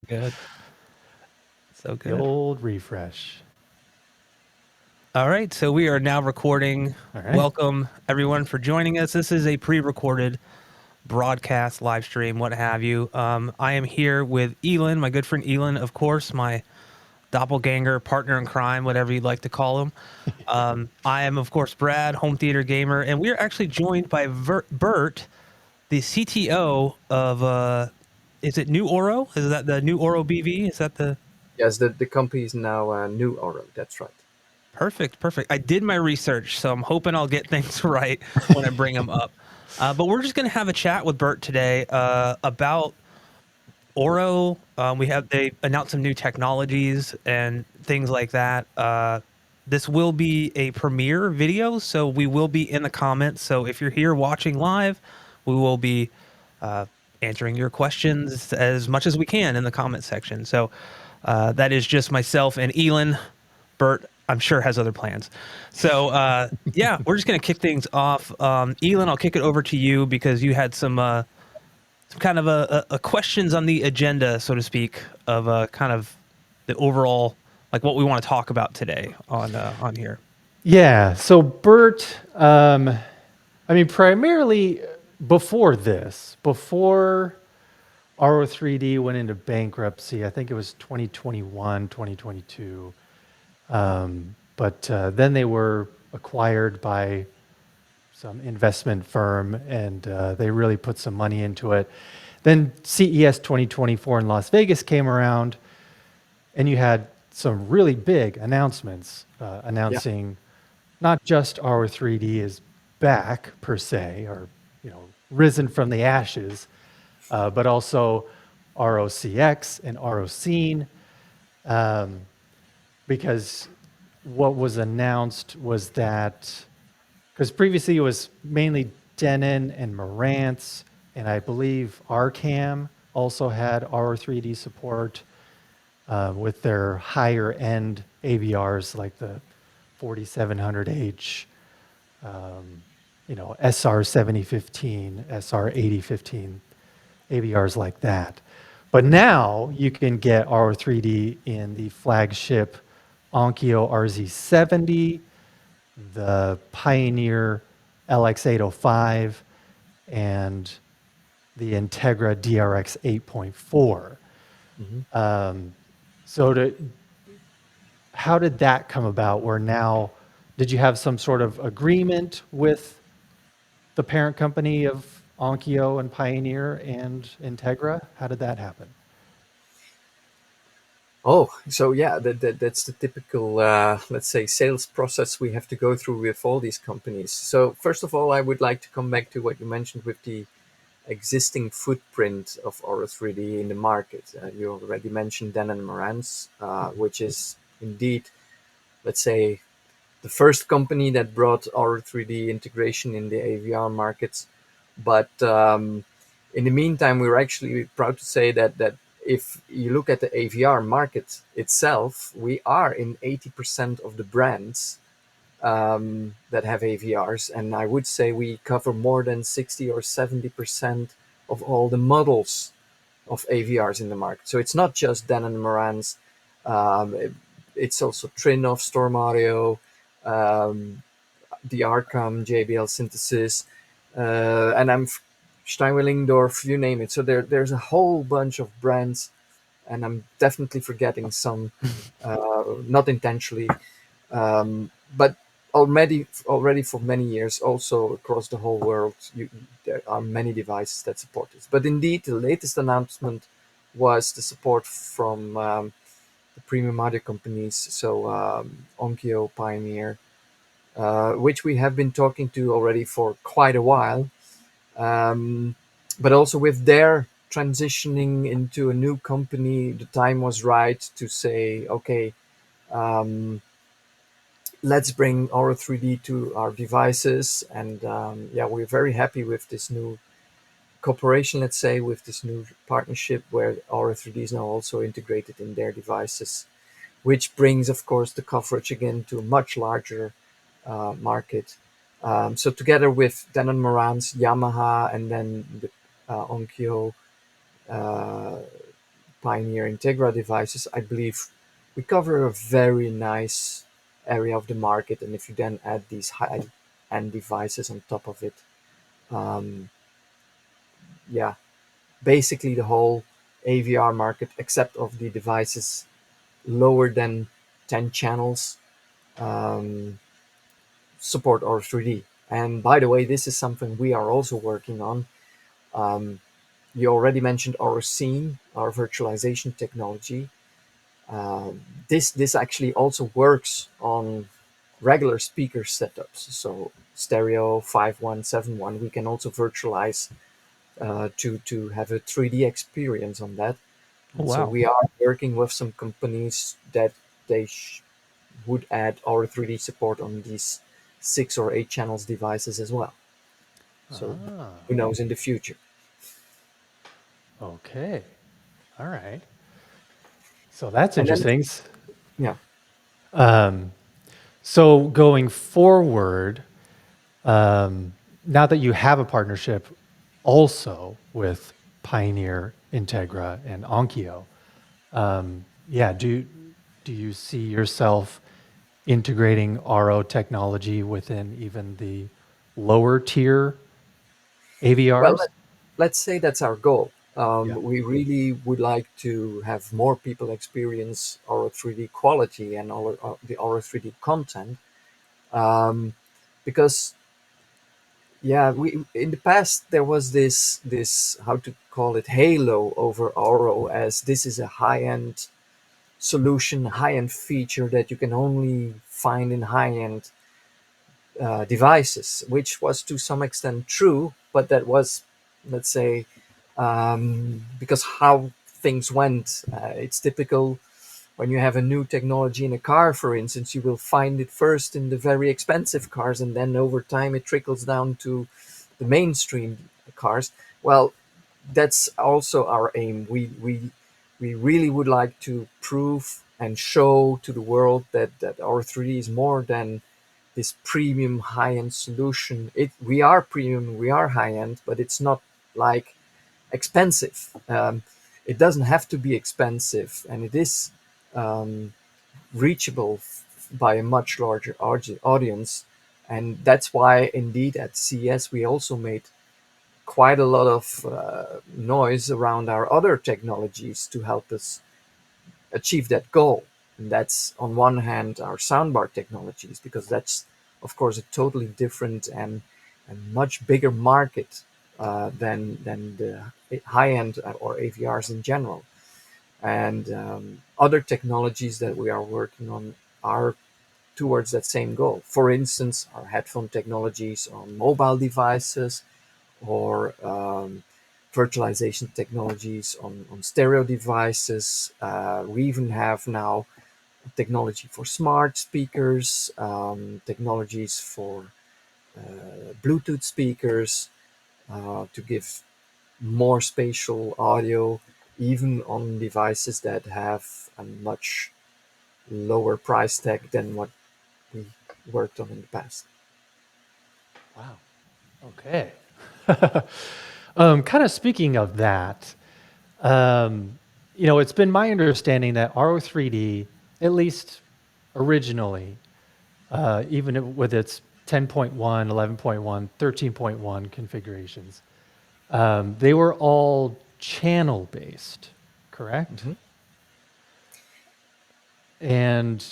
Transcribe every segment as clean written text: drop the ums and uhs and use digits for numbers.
Good. So The good. old refresh. All right. So we are now recording. All right. Welcome, everyone, for joining us. This is a pre recorded broadcast, live stream, what have you. I am here with Elon, my good friend Elon, of course, my doppelganger, partner in crime, whatever you'd like to call him. I am, of course, Brad, home theater gamer, and we are actually joined by Bert, the CTO of, is it NEWAURO? Is that the NEWAURO BV? Is that the Yes, the company is now NEWAURO. That's right. perfect? Perfect. I did my research, so I'm hoping I'll get things right when I bring them up. But we're just going to have a chat with Bert today about Auro. They announced some new technologies and things like that. This will be a premiere video, so we will be in the comments. So if you're here watching live, we will be answering your questions as much as we can in the comment section. So that is just myself and Elon. Bert, I'm sure, has other plans. So yeah, we're just gonna kick things off. Elon, I'll kick it over to you because you had some kind of a questions on the agenda, so to speak, of kind of the overall, like what we want to talk about today on here. Yeah. So Bert, I mean, primarily before this, before Auro 3D went into bankruptcy, I think it was 2021, 2022. But then they were acquired by some investment firm, and they really put some money into it. Then CES 2024 in Las Vegas came around, and you had some really big announcements Yeah. announcing not just our 3D is back per se, or risen from the ashes, but also ROCX and ROCene, because what was announced was that because previously it was mainly Denon and Marantz, and I believe Arcam also had R3D support with their higher end AVRs like the 4700H, SR7015, SR8015, AVRs like that. But now you can get R3D in the flagship Onkyo RZ70, the Pioneer LX805, and the Integra DRX 8.4. Hmm. So how did that come about? Where now, did you have some sort of agreement with the parent company of Onkyo and Pioneer and Integra? How did that happen? Oh, so yeah, that's the typical, let's say, sales process we have to go through with all these companies. So first of all, I would like to come back to what you mentioned with the existing footprint of Auro 3D in the market. You already mentioned Dan and Marantz, which is indeed, let's say, the first company that brought our 3D integration in the AVR markets. But in the meantime, we're actually proud to say that if you look at the AVR market itself, we are in 80% of the brands that have AVRs, and I would say we cover more than 60 or 70% of all the models of AVRs in the market. So it's not just Dan and Marantz. It's also Trinov, Storm Audio, um, the Arkham, JBL Synthesis, and Steinway Lingdorf, you name it. So there's a whole bunch of brands, and I'm definitely forgetting some, not intentionally, but already for many years, also across the whole world, there are many devices that support this. But indeed, the latest announcement was the support from the premium audio companies, so Onkyo, Pioneer, which we have been talking to already for quite a while. Um, but also with their transitioning into a new company, the time was right to say, okay, um, let's bring Auro 3D to our devices. And yeah, we're very happy with this new cooperation, let's say, with this new partnership where Auro 3D is now also integrated in their devices, which brings, of course, the coverage again to a much larger market. So together with Denon Marantz, Yamaha, and then the Onkyo, uh, Pioneer Integra devices, I believe we cover a very nice area of the market. And if you then add these high-end devices on top of it, um, yeah, basically the whole AVR market, except of the devices lower than 10 channels, um, support Auro 3D. And by the way, this is something we are also working on. Um, you already mentioned our scene, our virtualization technology. This actually also works on regular speaker setups. So stereo 5171, we can also virtualize to have a 3D experience on that. Oh, And so wow. we are working with some companies that they would add our 3D support on these 6 or 8 channels devices as well. So Ah, who knows in the future? okay. All right. So that's And then, interesting. yeah. Um, so going forward, now that you have a partnership also with Pioneer, Integra, and Onkyo, yeah, do you see yourself integrating RO technology within even the lower tier Well, AVRs? let's say that's our goal. Yeah. We really would like to have more people experience our 3D quality and our 3D content, um, because yeah, we in the past there was this how to call it halo over Auro, as this is a high end solution, high end feature that you can only find in high end devices, which was to some extent true, but that was, let's say, because how things went. It's typical when you have a new technology in a car, for instance, you will find it first in the very expensive cars, and then over time it trickles down to the mainstream cars. Well, that's also our aim. We really would like to prove and show to the world that our 3D is more than this premium high-end solution. We are premium, we are high-end, but it's not like expensive. It doesn't have to be expensive, and it is um, reachable by a much larger audience. And that's why, indeed, at CES we also made quite a lot of noise around our other technologies to help us achieve that goal. And that's on one hand our soundbar technologies, because that's of course a totally different and much bigger market than the high end or AVRs in general. And other technologies that we are working on are towards that same goal. For instance, our headphone technologies on mobile devices, or virtualization technologies on stereo devices. We even have now technology for smart speakers, technologies for Bluetooth speakers to give more spatial audio, even on devices that have a much lower price tag than what we worked on in the past. Wow. Okay. Kind of speaking of that, it's been my understanding that RO3D, at least originally, even with its 10.1, 11.1, 13.1 configurations, they were all channel based, correct? Mm-hmm. And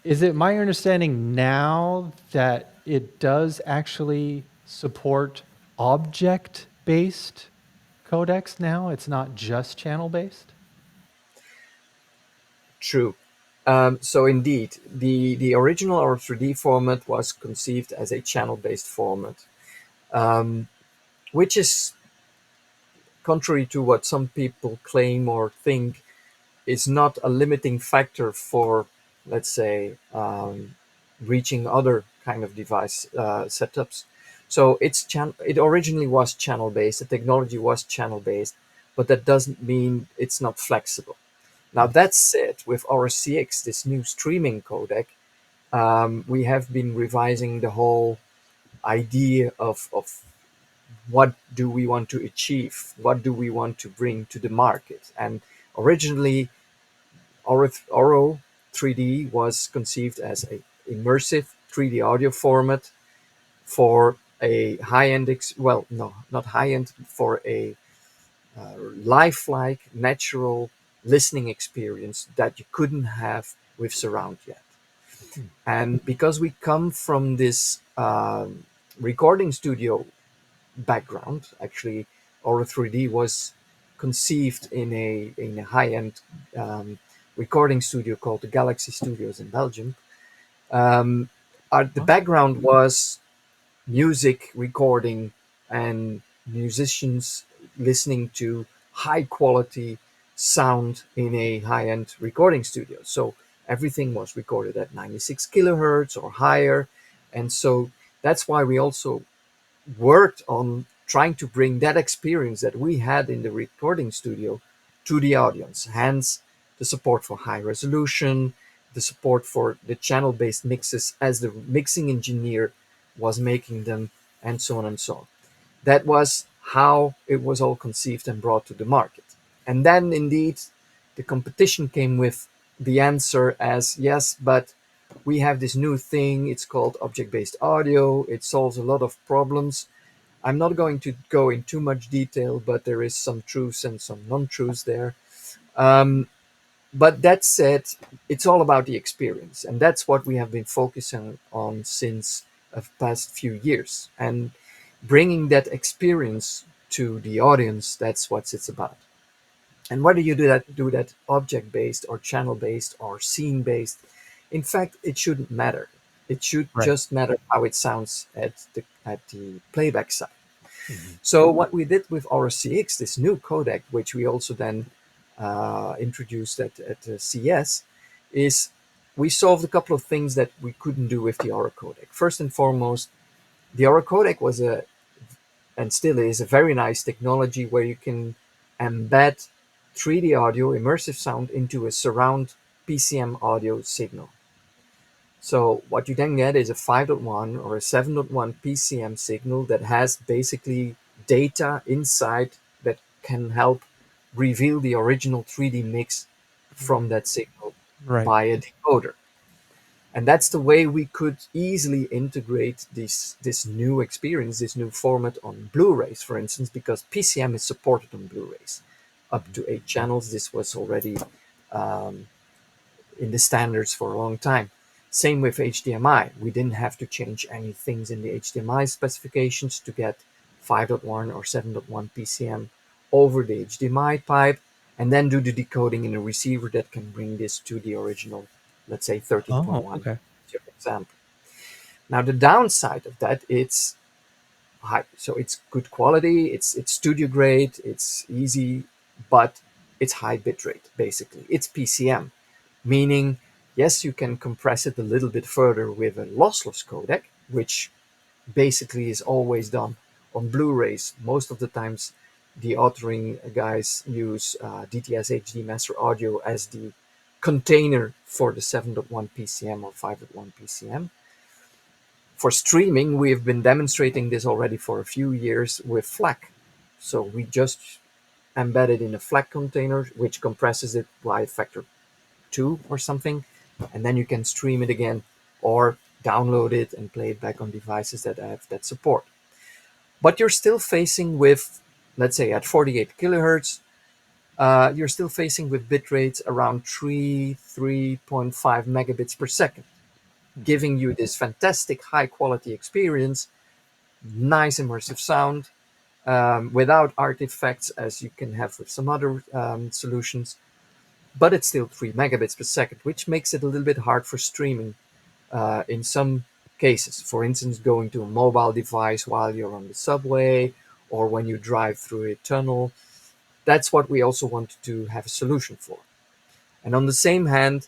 is it my understanding now that it does actually support object based codecs now? It's not just channel based? True. So indeed, the original R3D format was conceived as a channel-based format, which is contrary to what some people claim or think, is not a limiting factor for, let's say, reaching other kind of device setups. So it originally was channel-based, the technology was channel-based, but that doesn't mean it's not flexible. Now, that said, with our CX, this new streaming codec, we have been revising the whole idea of what do we want to achieve, what do we want to bring to the market. And Originally, Auro 3D was conceived as a immersive 3D audio format for a high-end, well, no, not high-end, for a lifelike, natural listening experience that you couldn't have with surround yet. And because we come from this recording studio background, actually, Auro 3D was conceived in a high-end recording studio called the Galaxy Studios in Belgium. Um, the background was music recording and musicians listening to high quality sound in a high end recording studio. So everything was recorded at 96 kilohertz or higher. And so that's why we also worked on trying to bring that experience that we had in the recording studio to the audience. Hence, the support for high resolution, the support for the channel based mixes as the mixing engineer was making them, and so on and so on. That was how it was all conceived and brought to the market. And then, indeed, the competition came with the answer as yes, but we have this new thing. It's called object based audio. It solves a lot of problems. I'm not going to go in too much detail, but there is some truths and some non-truths there. Um, but that said, it's all about the experience, and that's what we have been focusing on since the past few years. And bringing that experience to the audience, that's what it's about. And whether you do that object based or channel based or scene based, in fact, it shouldn't matter. It should Right. just matter how it sounds at the playback side. Mhm. So what we did with Auro CX, this new codec, which we also then introduced at CS, is we solved a couple of things that we couldn't do with the Auro codec. First and foremost, the Auro codec was and still is a very nice technology where you can embed 3D audio, immersive sound into a surround PCM audio signal. So what you then get is a 5.1 or a 7.1 PCM signal that has basically data inside that can help reveal the original 3D mix from that signal Right. by a decoder. And that's the way we could easily integrate this new experience, this new format on Blu-rays, for instance, because PCM is supported on Blu-rays. Up to 8 channels, this was already um, in the standards for a long time. Same with HDMI. We didn't have to change any things in the HDMI specifications to get 5.1 or 7.1 PCM over the HDMI pipe and then do the decoding in a receiver that can bring this to the original, let's say Oh, 13.1, okay. for example. Now the downside of that, it's high. So it's good quality, it's studio grade, it's easy, but it's high bitrate basically. It's PCM, meaning yes, you can compress it a little bit further with a lossless codec, which basically is always done on Blu-rays. Most of the times, the authoring guys use DTS HD Master Audio as the container for the 7.1 PCM or 5.1 PCM. For streaming, we have been demonstrating this already for a few years with FLAC. So we just embed it in a FLAC container, which compresses it by a factor 2 or something, and then you can stream it again or download it and play it back on devices that have that support. But you're still facing with, let's say at 48 kilohertz, you're still facing with bit rates around 3.5 megabits per second, giving you this fantastic high quality experience, nice immersive sound, without artifacts as you can have with some other solutions, but it's still 3 megabits per second, which makes it a little bit hard for streaming in some cases. For instance, going to a mobile device while you're on the subway or when you drive through a tunnel. That's what we also wanted to have a solution for. And on the same hand,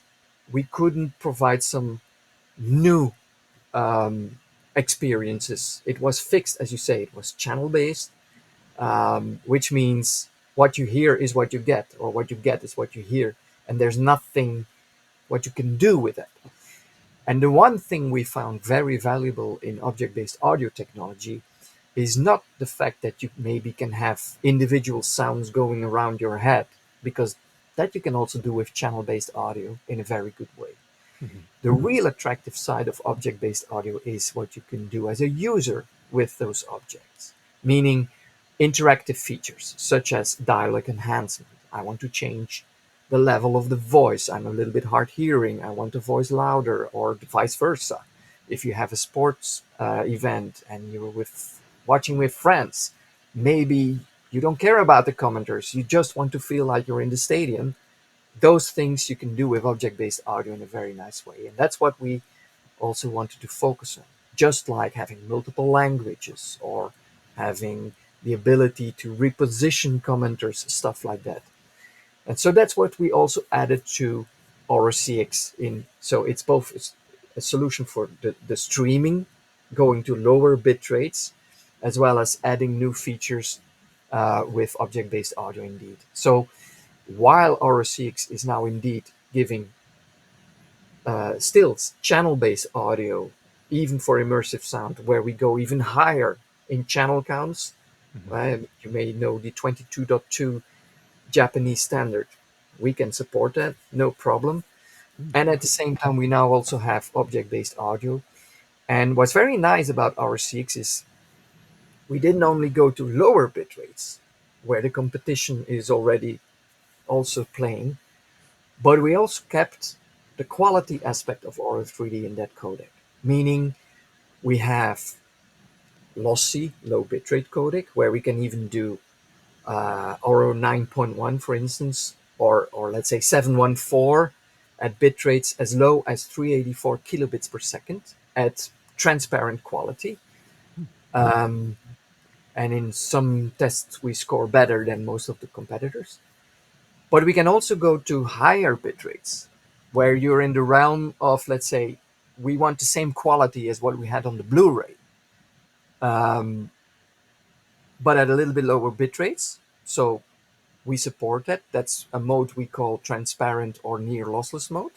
we couldn't provide some new um, experiences. It was fixed, as you say, it was channel based, which means what you hear is what you get, or what you get is what you hear. And there's nothing what you can do with it. And the one thing we found very valuable in object based audio technology is not the fact that you maybe can have individual sounds going around your head, because that you can also do with channel-based audio in a very good way. Mhm. The real attractive side of object-based audio is what you can do as a user with those objects, meaning interactive features such as dialogue enhancement. I want to change the level of the voice. I'm a little bit hard hearing. I want the voice louder, or vice versa. If you have a sports event and you're watching with friends, maybe you don't care about the commenters. You just want to feel like you're in the stadium. Those things you can do with object-based audio in a very nice way. And that's what we also wanted to focus on, just like having multiple languages or having the ability to reposition commenters, stuff like that. And so that's what we also added to Auro CX in. So it's both a solution for the streaming, going to lower bit rates, as well as adding new features with object-based audio indeed. So while Auro CX is now indeed giving still channel-based audio, even for immersive sound, where we go even higher in channel counts. Mhm. You may know the 22.2 Japanese standard. We can support that, no problem. Mm. And at the same time, we now also have object-based audio. And what's very nice about our CX is we didn't only go to lower bit rates, where the competition is already also playing, but we also kept the quality aspect of Auro 3D in that codec, meaning we have lossy low bitrate codec where we can even do Auro 9.1, for instance, or let's say 714 at bit rates as low as 384 kilobits per second at transparent quality. Um, and in some tests, we score better than most of the competitors. But we can also go to higher bit rates where you're in the realm of, let's say, we want the same quality as what we had on the Blu-ray, um, but at a little bit lower bit rates. So we support that. That's a mode we call transparent or near lossless mode.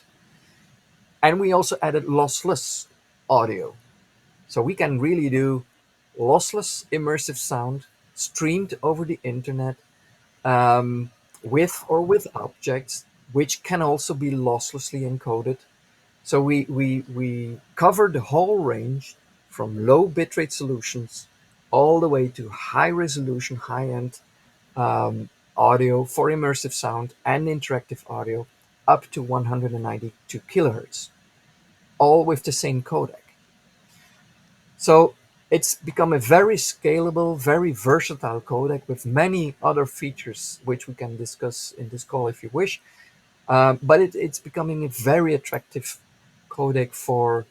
And we also added lossless audio. So we can really do lossless immersive sound streamed over the internet um, with or with objects, which can also be losslessly encoded. So we cover the whole range from low bitrate solutions all the way to high resolution, high end audio for immersive sound and interactive audio up to 192 kilohertz, all with the same codec. So it's become a very scalable, very versatile codec with many other features, which we can discuss in this call if you wish. But it's becoming a very attractive codec for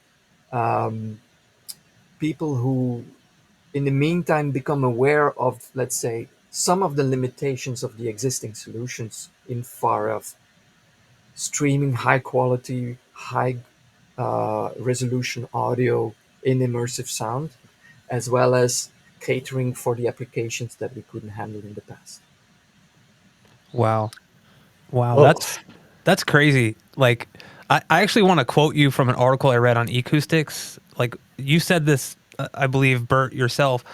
um, people who, in the meantime, become aware of, let's say, some of the limitations of the existing solutions in far of streaming high quality, high resolution audio in immersive sound, as well as catering for the applications that we couldn't handle in the past. Wow. Wow, Whoa. that's crazy. Like, I actually want to quote you from an article I read on acoustics. Like, you said this, I believe, Bert, yourself.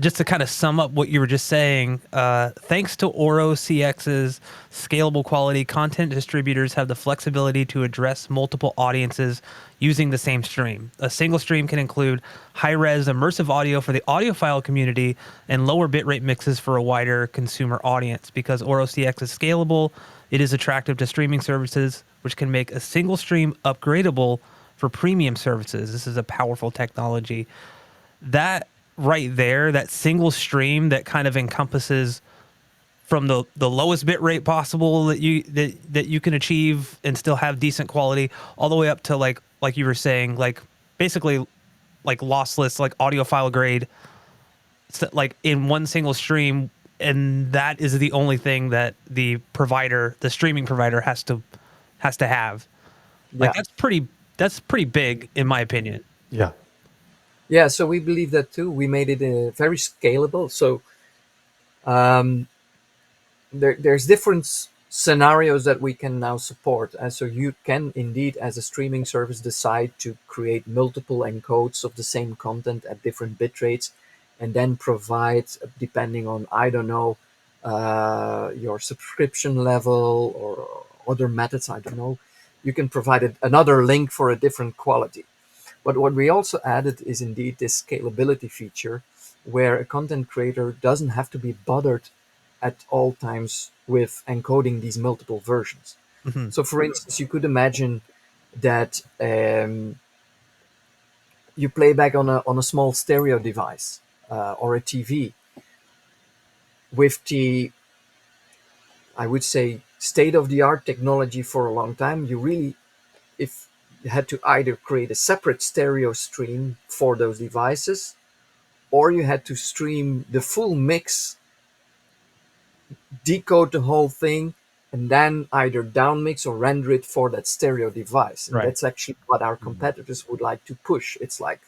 Just to kind of sum up what you were just saying, thanks to Auro CX's scalable quality, content distributors have the flexibility to address multiple audiences using the same stream. A single stream can include high-res immersive audio for the audiophile community and lower bitrate mixes for a wider consumer audience. Because Auro CX is scalable, it is attractive to streaming services, which can make a single stream upgradable for premium services. This is a powerful technology. That right there, that single stream that kind of encompasses from the lowest bit rate possible that you can achieve and still have decent quality, all the way up to like you were saying, like basically like lossless, like audiophile grade, like in one single stream, and that is the only thing that the provider, the streaming provider, has to have. Like Yeah. that's pretty big in my opinion. Yeah. Yeah, so we believe that too. We made it very scalable. So um, there's different scenarios that we can now support. And so you can indeed, as a streaming service, decide to create multiple encodes of the same content at different bit rates and then provide, depending on, I don't know, your subscription level or other methods, I don't know, you can provide another link for a different quality. But what we also added is indeed this scalability feature where a content creator doesn't have to be bothered at all times with encoding these multiple versions. Hmm. So, for instance, you could imagine that you play back on a small stereo device or a TV with the, I would say, state of the art technology for a long time. You really, if you had to either create a separate stereo stream for those devices, or you had to stream the full mix, decode the whole thing, and then either downmix or render it for that stereo device. And Right. that's actually what our competitors would like to push. It's like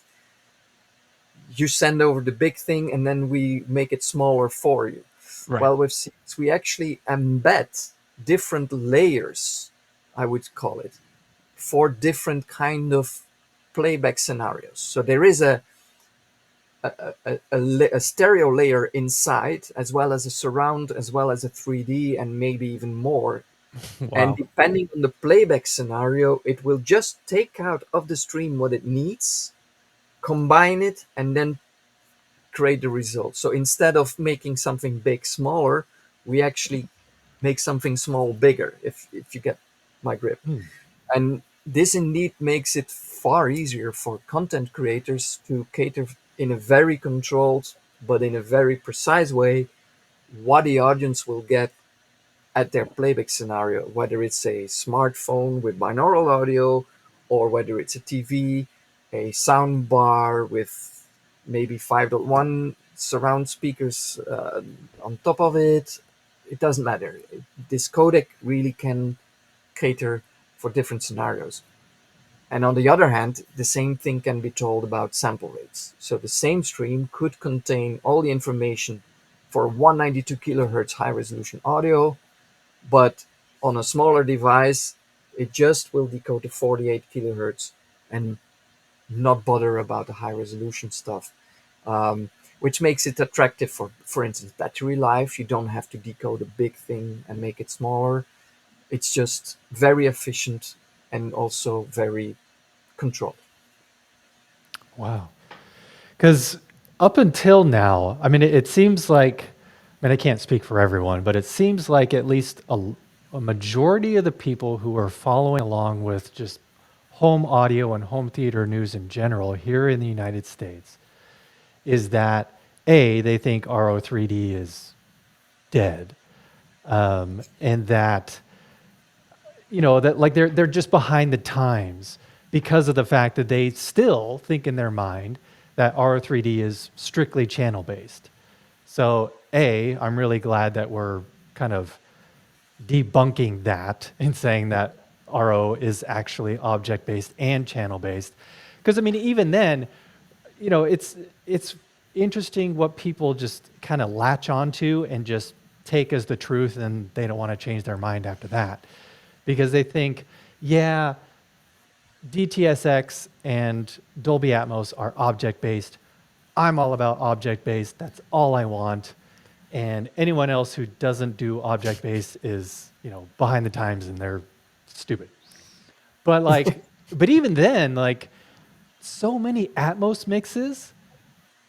you send over the big thing and then we make it smaller for you. Right. Well, with Seeds, we actually embed different layers, I would call it, for different kind of playback scenarios. So there is a stereo layer inside, as well as a surround, as well as a 3D, and maybe even more. And Wow. depending on the playback scenario, it will just take out of the stream what it needs, combine it, and then create the result. So instead of making something big smaller, we actually make something small bigger, if you get my grip. Hmm. And this indeed makes it far easier for content creators to cater in a very controlled but in a very precise way what the audience will get at their playback scenario, whether it's a smartphone with binaural audio or whether it's a TV, a sound bar with maybe 5.1 surround speakers on top of it. It doesn't matter. This codec really can cater for different scenarios. And on the other hand, the same thing can be told about sample rates. So the same stream could contain all the information for 192 kilohertz high resolution audio, but on a smaller device, it just will decode to 48 kilohertz and not bother about the high resolution stuff, which makes it attractive for instance, battery life. You don't have to decode a big thing and make it smaller. It's just very efficient and also very controlled. Wow. Because up until now, I mean, it seems like, I mean, I can't speak for everyone, but it seems like at least a majority of the people who are following along with just home audio and home theater news in general here in the United States is that A, they think RO3D is dead, and that that like they're just behind the times because of the fact that they still think in their mind that RO3D is strictly channel based. So I'm really glad that we're kind of debunking that and saying that RO is actually object based and channel based. Because I mean, even then, it's interesting what people just kind of latch onto and just take as the truth, and they don't want to change their mind after that because they think, yeah, DTSX and Dolby Atmos are object based. I'm all about object based. That's all I want. And anyone else who doesn't do object based is, behind the times and they're stupid. But but even then, like so many Atmos mixes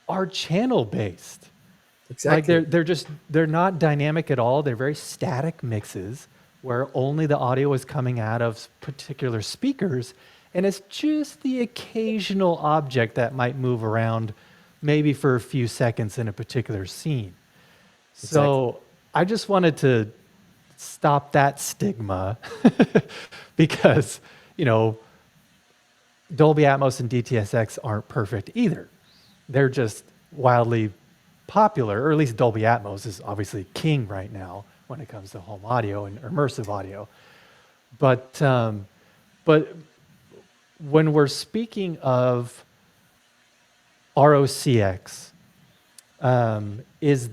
are channel based. Like Exactly. they're not dynamic at all. They're very static mixes where only the audio is coming out of particular speakers, and it's just the occasional object that might move around maybe for a few seconds in a particular scene. Exactly. So I just wanted to stop that stigma because, Dolby Atmos and DTSX aren't perfect either. They're just wildly popular, or at least Dolby Atmos is obviously king right now when it comes to home audio and immersive audio. But when we're speaking of ROCX, is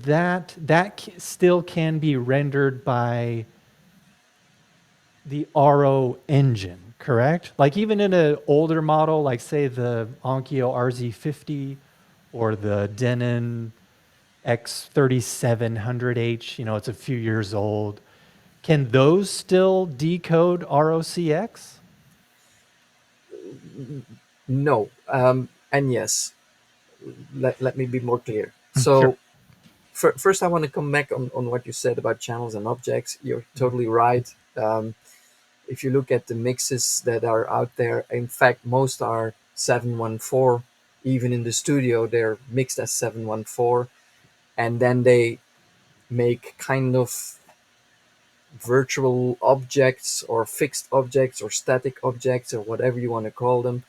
still can be rendered by the RO engine, correct? Like even in an older model, like say the Onkyo RZ50 or the Denon X3700H, it's a few years old. Can those still decode ROCX? No, and yes. Let me be more clear. Sure. So first, I want to come back on what you said about channels and objects. You're totally right. If you look at the mixes that are out there, in fact, most are 714. Even in the studio, they're mixed as 714, and then they make kind of virtual objects or fixed objects or static objects or whatever you want to call them,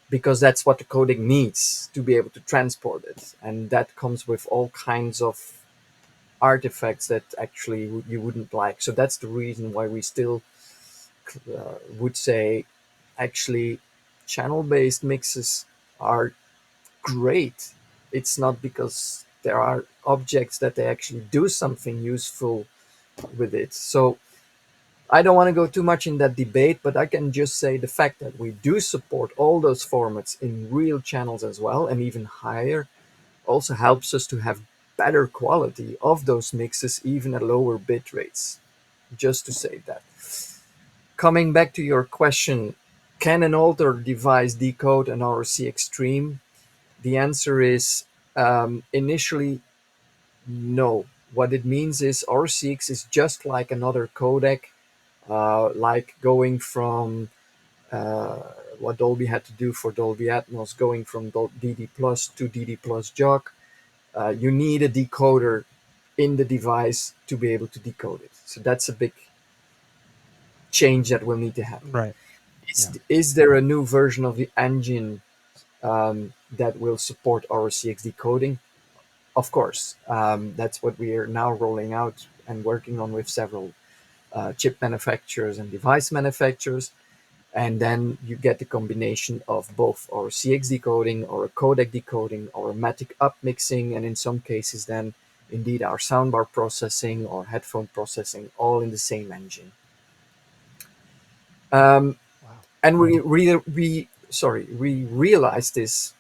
because that's what the codec needs to be able to transport it. And that comes with all kinds of artifacts that actually you wouldn't like. So that's the reason why we still would say actually channel based mixes are great. It's not because there are objects that they actually do something useful with it. So I don't want to go too much in that debate, but I can just say the fact that we do support all those formats in real channels as well, and even higher, also helps us to have better quality of those mixes, even at lower bit rates. Just to say that. Coming back to your question, can an older device decode an ROC Extreme? The answer is initially no. What it means is RCX is just like another codec, like going from what Dolby had to do for Dolby Atmos, going from DD Plus to DD Plus JOC. You need a decoder in the device to be able to decode it. So that's a big change that will need to happen. Right. Yeah. Is there a new version of the engine that will support RCX decoding? Of course. That's what we are now rolling out and working on with several chip manufacturers and device manufacturers. And then you get the combination of both our CX decoding or a codec decoding or a matic upmixing, and in some cases then indeed our soundbar processing or headphone processing, all in the same engine. Wow. And we realized this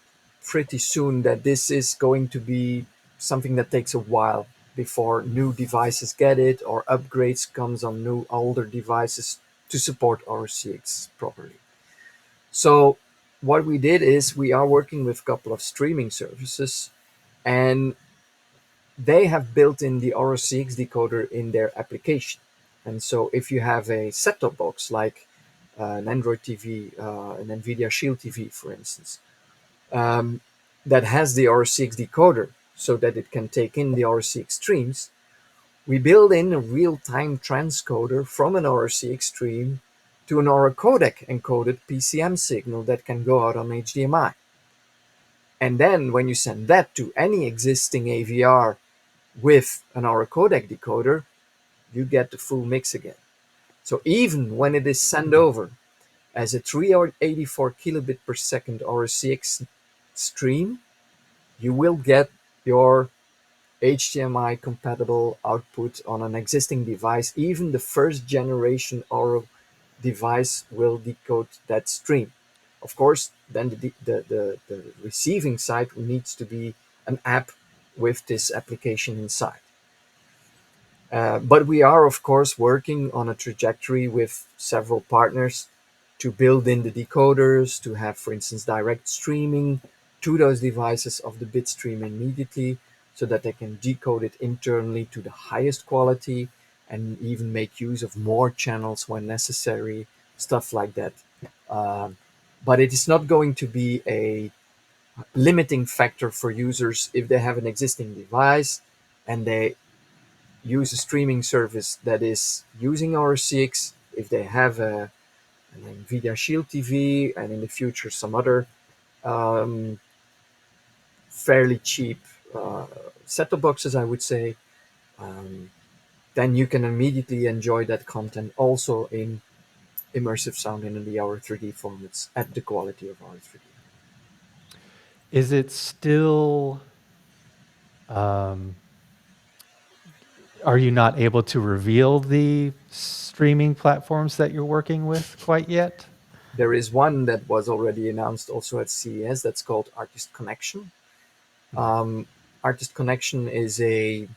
pretty soon, that this is going to be something that takes a while before new devices get it or upgrades comes on new older devices to support RCX properly. So what we did is we are working with a couple of streaming services, and they have built in the ROCX decoder in their application. And so if you have a set-top box like an Android TV, an NVIDIA Shield TV, for instance, that has the ROCX decoder so that it can take in the ROCX streams, we build in a real-time transcoder from an ROCX stream to an Auro codec encoded PCM signal that can go out on HDMI. And then when you send that to any existing AVR with an Auro codec decoder, you get the full mix again. So even when it is sent over as a 384 kilobit per second ROCX stream, you will get your HDMI compatible output on an existing device. Even the first generation Auro device will decode that stream. Of course, then the receiving side needs to be an app with this application inside. But we are, of course, working on a trajectory with several partners to build in the decoders, to have, for instance, direct streaming to those devices of the bit stream immediately so that they can decode it internally to the highest quality and even make use of more channels when necessary, stuff like that. Um, but it is not going to be a limiting factor for users if they have an existing device and they use a streaming service that is using RCX. If they have an NVIDIA Shield TV and in the future some other um, fairly cheap set-top boxes, I would say, um, then you can immediately enjoy that content also in immersive sound and in the Auro 3D formats at the quality of Auro 3D. Is it still, um, are you not able to reveal the streaming platforms that you're working with quite yet? There is one that was already announced also at CES that's called Artist Connection. Artist Connection is a,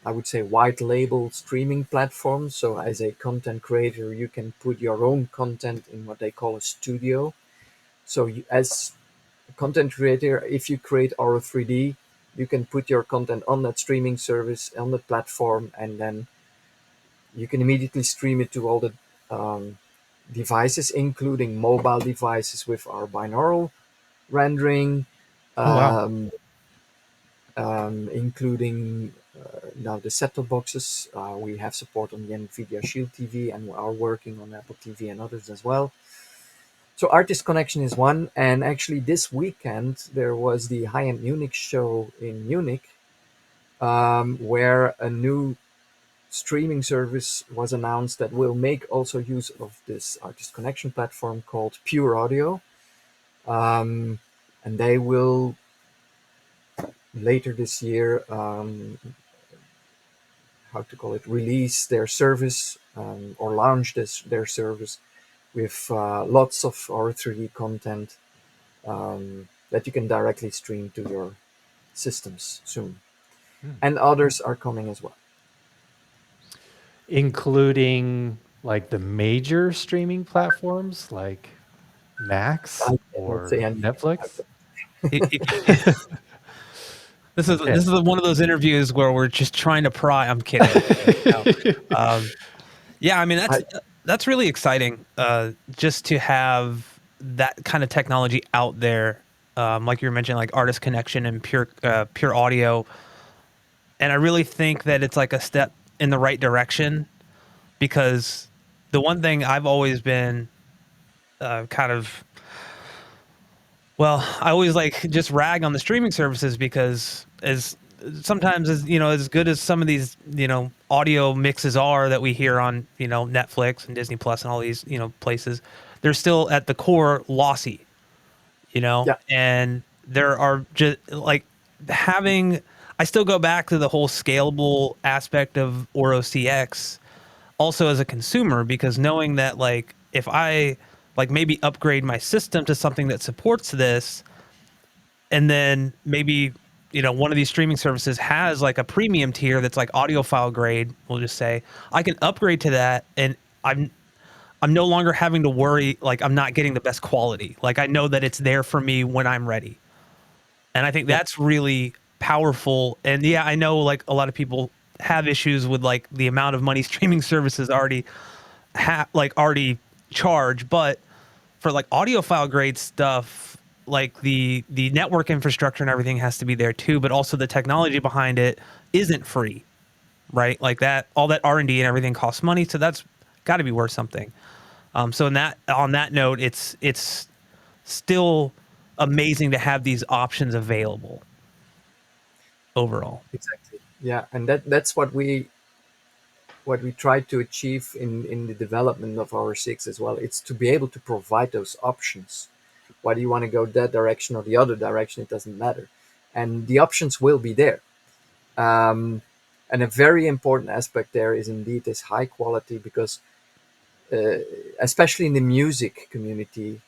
I would say, white label streaming platform. So as a content creator, you can put your own content in what they call a studio. So you, as a content creator, if you create Auro 3D, you can put your content on that streaming service, on the platform, and then you can immediately stream it to all the um, devices, including mobile devices with our binaural rendering, Oh wow. um, including now the set-top boxes. We have support on the NVIDIA Shield TV and we are working on Apple TV and others as well. So Artist Connection is one. And actually this weekend, there was the High-End Munich show in Munich, where a new streaming service was announced that will make also use of this Artist Connection platform called Pure Audio. Um, and they will later this year, how to call it, release their service, or launch their service with lots of our 3D content that you can directly stream to your systems soon. Hmm. And others are coming as well. Including like the major streaming platforms like Max I cannot say or anything about Netflix. that. Okay. This is one of those interviews where we're just trying to pry. I'm kidding. No. Um, yeah, I mean I, that's really exciting. Just to have that kind of technology out there, like you were mentioning, like Artist Connection and Pure Audio, and I really think that it's like a step in the right direction because the one thing I've always been kind of well, I always like just rag on the streaming services because as sometimes as as good as some of these audio mixes are that we hear on Netflix and Disney Plus and all these places, they're still at the core lossy, yeah, and there are just like having. I still go back to the whole scalable aspect of Oro CX also as a consumer because knowing that like if I like maybe upgrade my system to something that supports this and then maybe one of these streaming services has like a premium tier that's like audiophile grade, we'll just say I can upgrade to that and I'm no longer having to worry like I'm not getting the best quality. Like I know that it's there for me when I'm ready. And I think yeah, that's really powerful. And yeah, I know like a lot of people have issues with like the amount of money streaming services already charge, but for like audiophile grade stuff, like the network infrastructure and everything has to be there too, but also the technology behind it isn't free, right? Like that, all that R&D and everything costs money, so that's got to be worth something. So in that on that note, it's still amazing to have these options available overall. exactly. Yeah, and that's what we try to achieve in the development of our six as well. It's to be able to provide those options. Whether you want to go that direction or the other direction, it doesn't matter. And the options will be there. Um, and a very important aspect there is indeed this high quality because, uh, especially in the music community,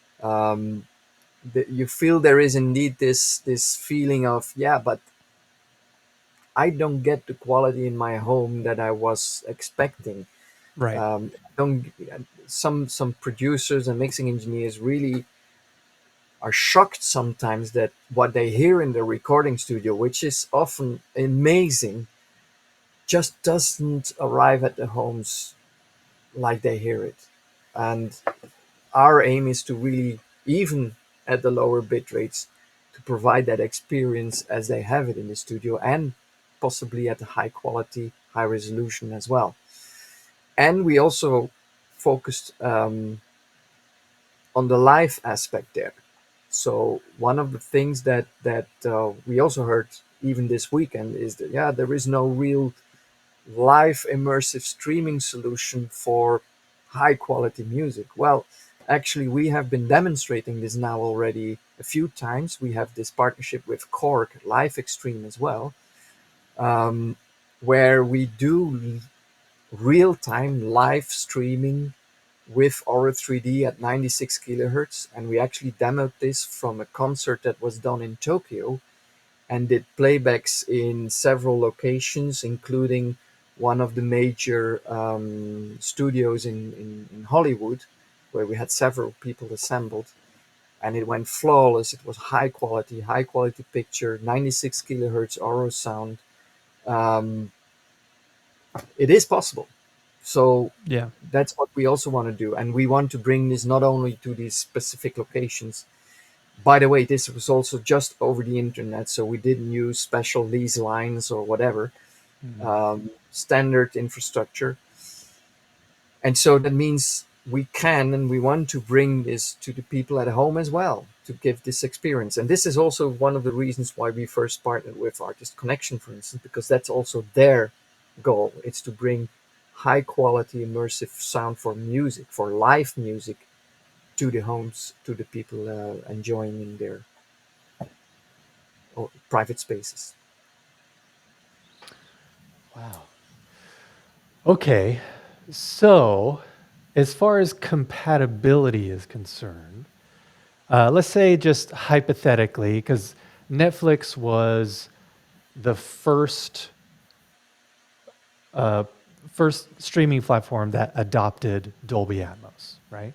you feel there is indeed this feeling of, yeah, but I don't get the quality in my home that I was expecting. Right. Don't some producers and mixing engineers really are shocked sometimes that what they hear in the recording studio, which is often amazing, just doesn't arrive at the homes like they hear it. And our aim is to really, even at the lower bit rates, to provide that experience as they have it in the studio and possibly at a high quality, high resolution as well. And we also focused on the live aspect there. So one of the things that we also heard even this weekend is that yeah, there is no real live immersive streaming solution for high quality music. Well, actually, we have been demonstrating this now already a few times. We have this partnership with Korg Live Extreme as well, um, where we do real time live streaming with Auro 3D at 96 kilohertz. And we actually demoed this from a concert that was done in Tokyo. and did playbacks in several locations, including one of the major studios in Hollywood, where we had several people assembled, and it went flawless. It was high quality picture, 96 kilohertz Auro sound. Um, it is possible. So Yeah. that's what we also want to do, and we want to bring this not only to these specific locations. By the way, this was also just over the internet, so we didn't use special lease lines or whatever. Standard infrastructure. And so that means we can and we want to bring this to the people at home as well, to give this experience. And this is also one of the reasons why we first partnered with Artist Connection, for instance, because that's also their goal. It's to bring high quality immersive sound for music, for live music, to the homes, to the people enjoying in their private spaces. Wow. Okay. So, as far as compatibility is concerned, let's say just hypothetically, because Netflix was the first streaming platform that adopted Dolby Atmos, right?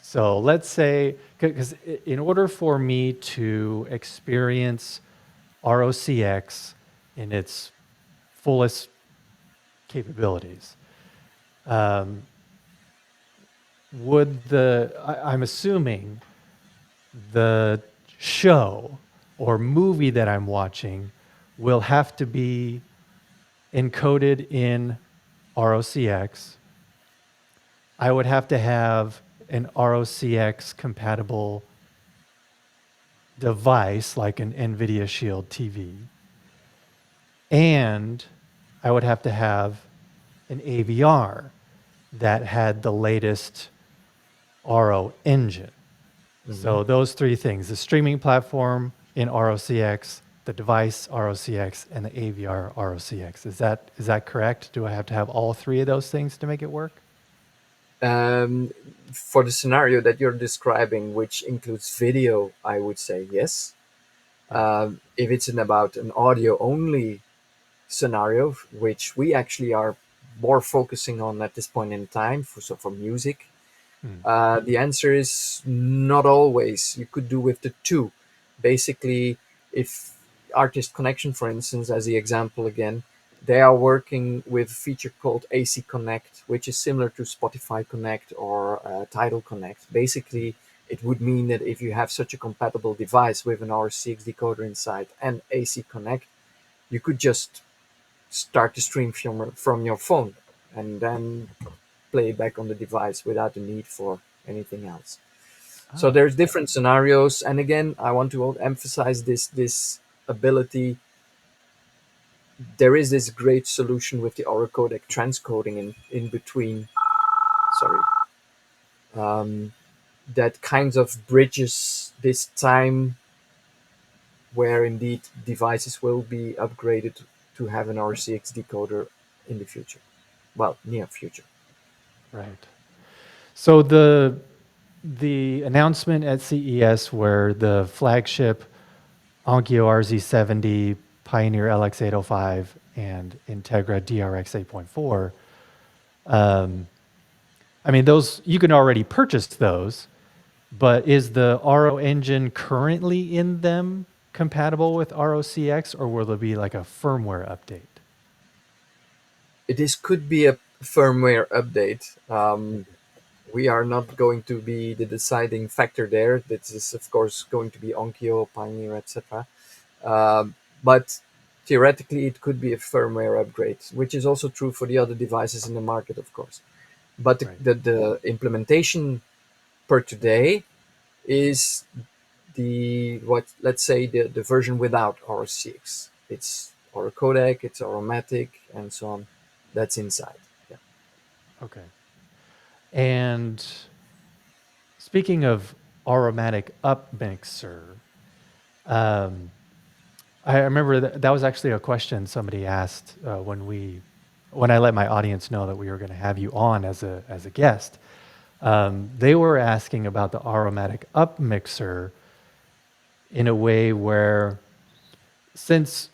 So let's say, because in order for me to experience ROCX in its fullest capabilities, I'm assuming the show or movie that I'm watching will have to be encoded in ROCX. I would have to have an ROCX compatible device like an NVIDIA Shield TV. And I would have to have an AVR that had the latest RO engine. Mm-hmm. So those three things, the streaming platform in ROCX, the device ROCX, and the AVR ROCX. Is that correct? Do I have to have all three of those things to make it work? Um, for the scenario that you're describing, which includes video, I would say yes. Yeah. If it's about an audio only scenario, which we actually are more focusing on at this point in time, for music, Hmm. the answer is not always. You could do with the two. Basically, if Artist Connection, for instance, as the example again, they are working with a feature called AC Connect, which is similar to Spotify Connect or Tidal Connect. Basically, it would mean that if you have such a compatible device with an RCX decoder inside and AC Connect, you could just start the stream from your phone and then play back on the device without the need for anything else. So Oh, there's different scenarios, and again, I want to emphasize this ability. There is this great solution with the Auro codec transcoding in between. Sorry, that kind of bridges this time where indeed devices will be upgraded to have an RCX decoder in the future. Well, near future. right. So the announcement at CES where the flagship Onkyo RZ70, Pioneer LX805, and Integra DRX 8.4, I mean, those you can already purchase those, but is the RO engine currently in them compatible with ROCX, or will there be like a firmware update? This could be a firmware update. We are not going to be the deciding factor there. This is, of course, going to be Onkyo, Pioneer, etc. But theoretically, it could be a firmware upgrade, which is also true for the other devices in the market, of course. But Right. the implementation per today is the what let's say the version without RCX. It's our codec, it's aromatic, and so on. That's inside. Yeah. Okay. And speaking of aromatic upmixer, um, I remember that was actually a question somebody asked when I let my audience know that we were going to have you on as a guest. They were asking about the aromatic upmixer in a way where since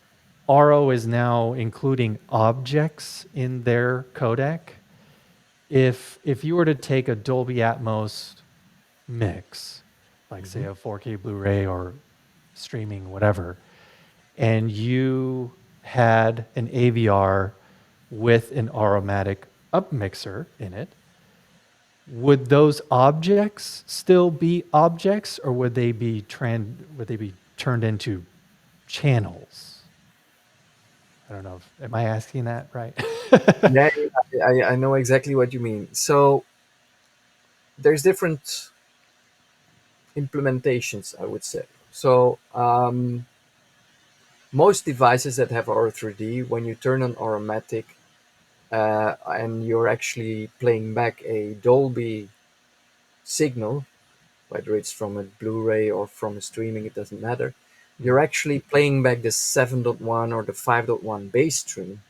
Auro is now including objects in their codec, if you were to take a Dolby Atmos mix, like say a 4K Blu-ray or streaming, whatever, and you had an AVR with an aromatic upmixer in it, would those objects still be objects, or would they be turned into channels? I don't know. Am I asking that right? Yeah, I know exactly what you mean. So there's different implementations, I would say. So most devices that have Auro 3D, when you turn on Aromatic and you're actually playing back a Dolby signal, whether it's from a Blu-ray or from a streaming, it doesn't matter. You're actually playing back the 7.1 or the 5.1 bass stream,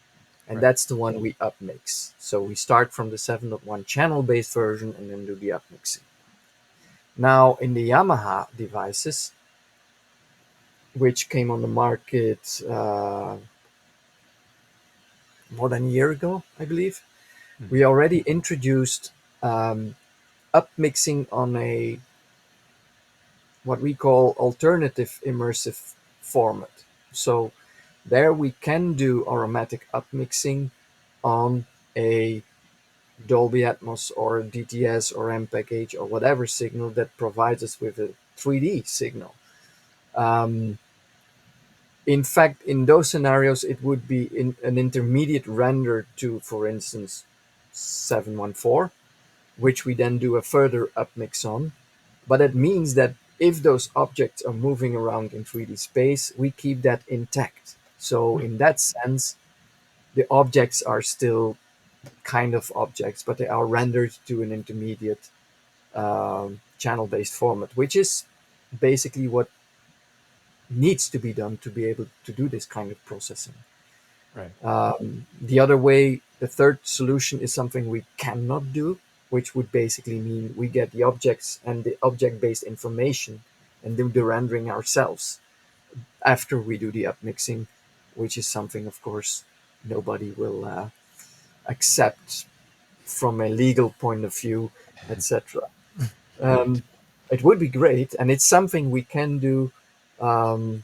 and Right. that's the one we upmix. So we start from the 7.1 channel-based version and then do the upmixing. Now, in the Yamaha devices, which came on the market more than a year ago, I believe, we already introduced um, upmixing on a what we call alternative immersive format. So there we can do aromatic upmixing on a Dolby Atmos or DTS or MPEG-H or whatever signal that provides us with a 3D signal. Um, in fact, in those scenarios, it would be in an intermediate render to, for instance, 714, which we then do a further upmix on. But it means that if those objects are moving around in 3D space, we keep that intact. So in that sense, the objects are still kind of objects, but they are rendered to an intermediate channel-based format, which is basically what needs to be done to be able to do this kind of processing. Right. The other way, the third solution is something we cannot do, which would basically mean we get the objects and the object-based information and do the rendering ourselves after we do the upmixing, which is something, of course, nobody will accept from a legal point of view, etc. Right. It would be great, and it's something we can do um,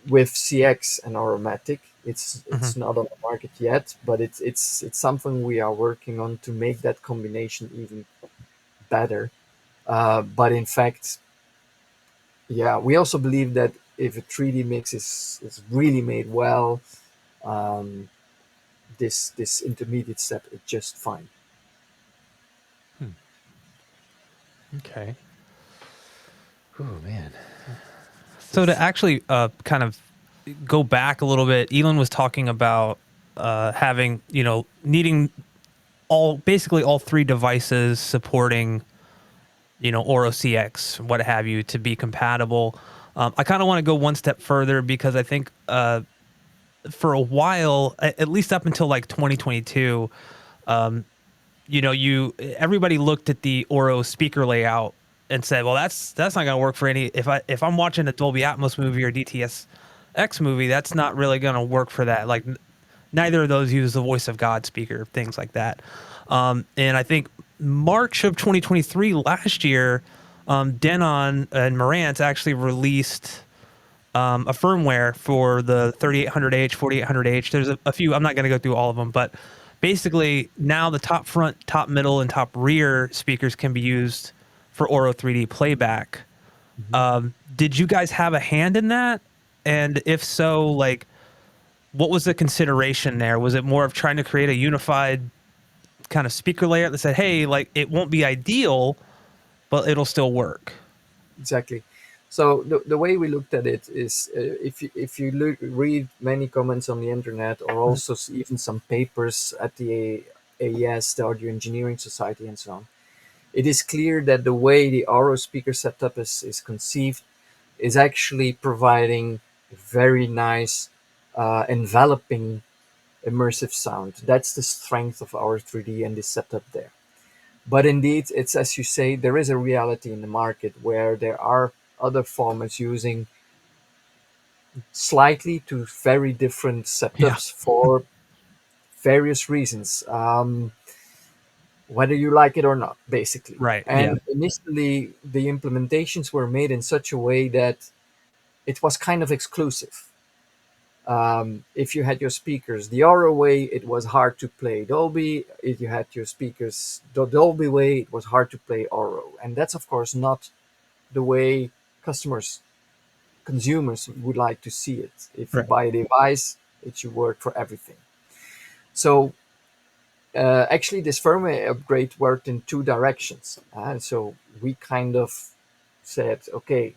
with CX and Aromatic. It's not on the market yet, but it's something we are working on to make that combination even better. But in fact, yeah, we also believe that if a 3D mix is really made well, um, this intermediate step is just fine. Okay. Oh man. So to actually kind of go back a little bit, Elon was talking about having, needing basically all three devices supporting, Oro CX, what have you, to be compatible. I kind of want to go one step further because I think for a while, at least up until like 2022, everybody looked at the Oro speaker layout and said, well, that's not going to work for any, if I'm watching a Dolby Atmos movie or DTS X movie, that's not really going to work for that. Like neither of those use the voice of God speaker, things like that. And I think March of 2023 last year, Denon and Marantz actually released a firmware for the 3800H, 4800H. There's a few. I'm not going to go through all of them, but basically now the top front, top middle, and top rear speakers can be used for Oro 3D playback. Did you guys have a hand in that? And if so, like, what was the consideration there? Was it more of trying to create a unified kind of speaker layout that said, hey, like, it won't be ideal, but it'll still work? Exactly. So the way we looked at it is if you read many comments on the internet or also even some papers at the AES, the Audio Engineering Society, and so on, it is clear that the way the Auro speaker setup is conceived is actually providing very nice enveloping immersive sound. That's the strength of our 3D and this setup there. But indeed, it's as you say, there is a reality in the market where there are other formats using slightly to very different Yeah. setups for various reasons, whether you like it or not, basically. Right. Yeah. And initially, the implementations were made in such a way that it was kind of exclusive. If you had your speakers the Auro way, it was hard to play Dolby. If you had your speakers the Dolby way, it was hard to play Auro. And that's, of course, not the way customers, consumers would like to see it. If you Right. buy a device, it should work for everything. So actually, this firmware upgrade worked in two directions. So we kind of said, okay,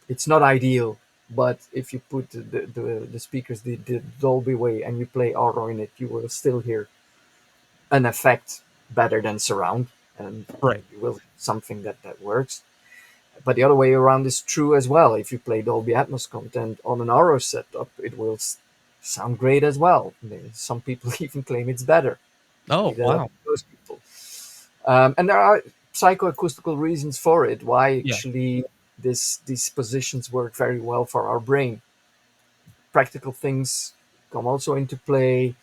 it's not ideal, but if you put the speakers the Dolby way and you play Auro in it, you will still hear an effect better than surround, and Right. you will something that works. But the other way around is true as well. If you play Dolby Atmos content on an Auro setup, it will sound great as well. Some people even claim it's better. Oh, Leave that up wow. to those people. And there are psychoacoustical reasons for it. Why Yeah. actually these positions work very well for our brain. Practical things come also into play.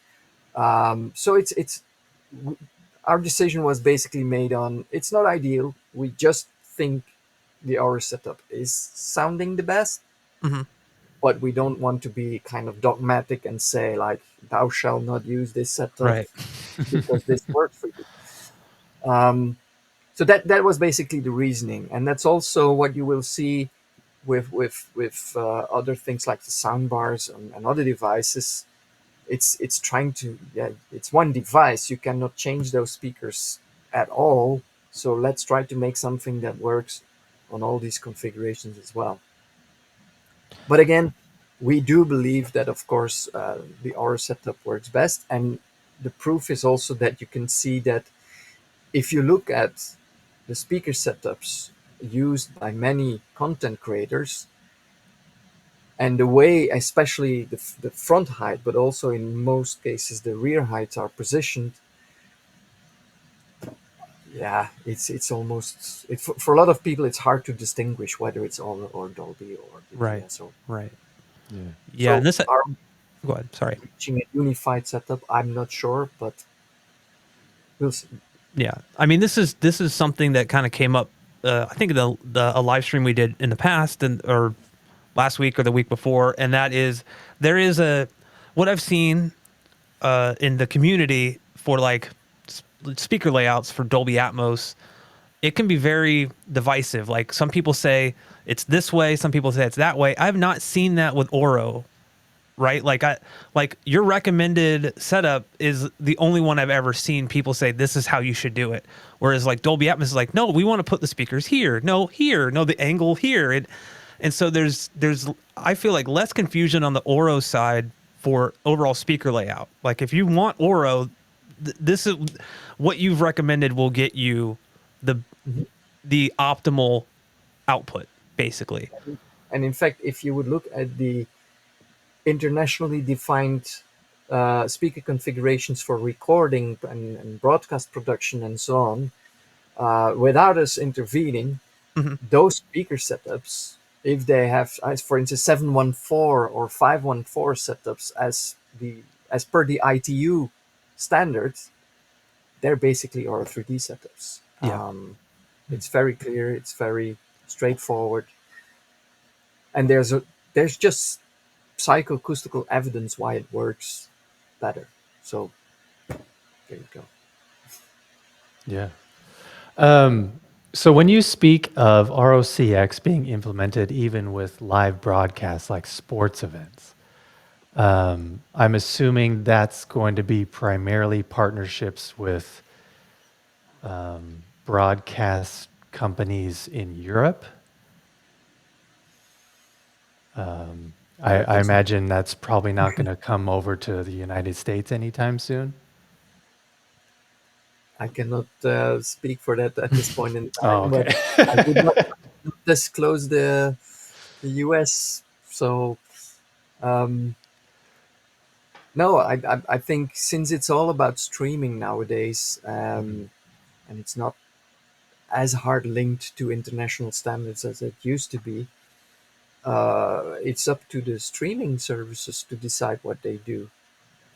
So it's our decision was basically made on it's not ideal. We just think the Aura setup is sounding the best, Hmm. but we don't want to be kind of dogmatic and say like thou shall not use this setup Right. because this works for you. Um, so that was basically the reasoning, and that's also what you will see with other things like the sound bars and other devices. It's trying to, yeah, it's one device, you cannot change those speakers at all, so let's try to make something that works on all these configurations as well. But again, we do believe that of course the Aura setup works best, and the proof is also that you can see that if you look at the speaker setups used by many content creators, and the way especially the front height, but also in most cases the rear heights are positioned, yeah, it's almost for a lot of people it's hard to distinguish whether it's Auro or Dolby or the Right. DSO. Right. Yeah. Yeah. And So this, are go ahead. Sorry. we reaching a unified setup? I'm not sure, but we'll see. Yeah. I mean, this is something that kind of came up. I think the a live stream we did in the past and or last week or the week before, and that is there is a what I've seen in the community for like speaker layouts for Dolby Atmos. It can be very divisive. Like some people say it's this way, some people say it's that way. I've not seen that with Oro, right? Like your recommended setup is the only one I've ever seen people say this is how you should do it. Whereas like Dolby Atmos is like, no, we want to put the speakers here, no here, no the angle here. And so there's I feel like less confusion on the Oro side for overall speaker layout. Like if you want Oro, this is what you've recommended will get you the Mhm. the optimal output, basically. And in fact, if you would look at the internationally defined speaker configurations for recording and broadcast production and so on, without us intervening, Hmm. those speaker setups, if they have, as for instance, 714 or 514 setups as per the ITU standards, they're basically our 3D setups. Yeah. It's very clear, it's very straightforward, and there's just psychoacoustical evidence why it works better. So there you go. Yeah. So when you speak of ROCX being implemented even with live broadcasts like sports events, I'm assuming that's going to be primarily partnerships with broadcast companies in Europe. I That's imagine that's probably not going to come over to the United States anytime soon. I cannot speak for that at this point in Oh, time, okay. but I would not disclose the US. So no, I think since it's all about streaming nowadays, Mhm. and it's not as hard linked to international standards as it used to be, it's up to the streaming services to decide what they do,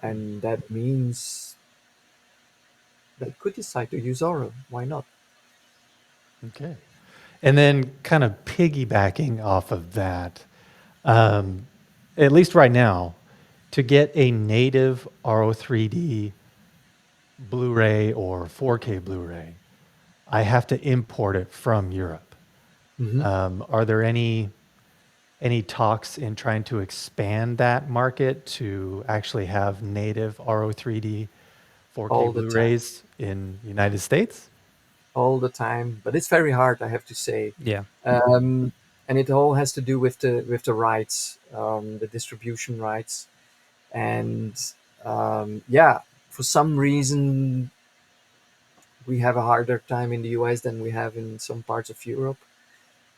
and that means they could decide to use Auro. Why not? Okay. And then kind of piggybacking off of that, um, at least right now, to get a native RO3D Blu-ray or 4K Blu-ray, I have to import it from Europe. Hmm. Are there any talks in trying to expand that market to actually have native RO3D 4K All the time, Blu-rays in United States? all the time. But it's very hard, I have to say. Yeah. And it all has to do with the rights, the distribution rights, and yeah, for some reason we have a harder time in the US than we have in some parts of Europe.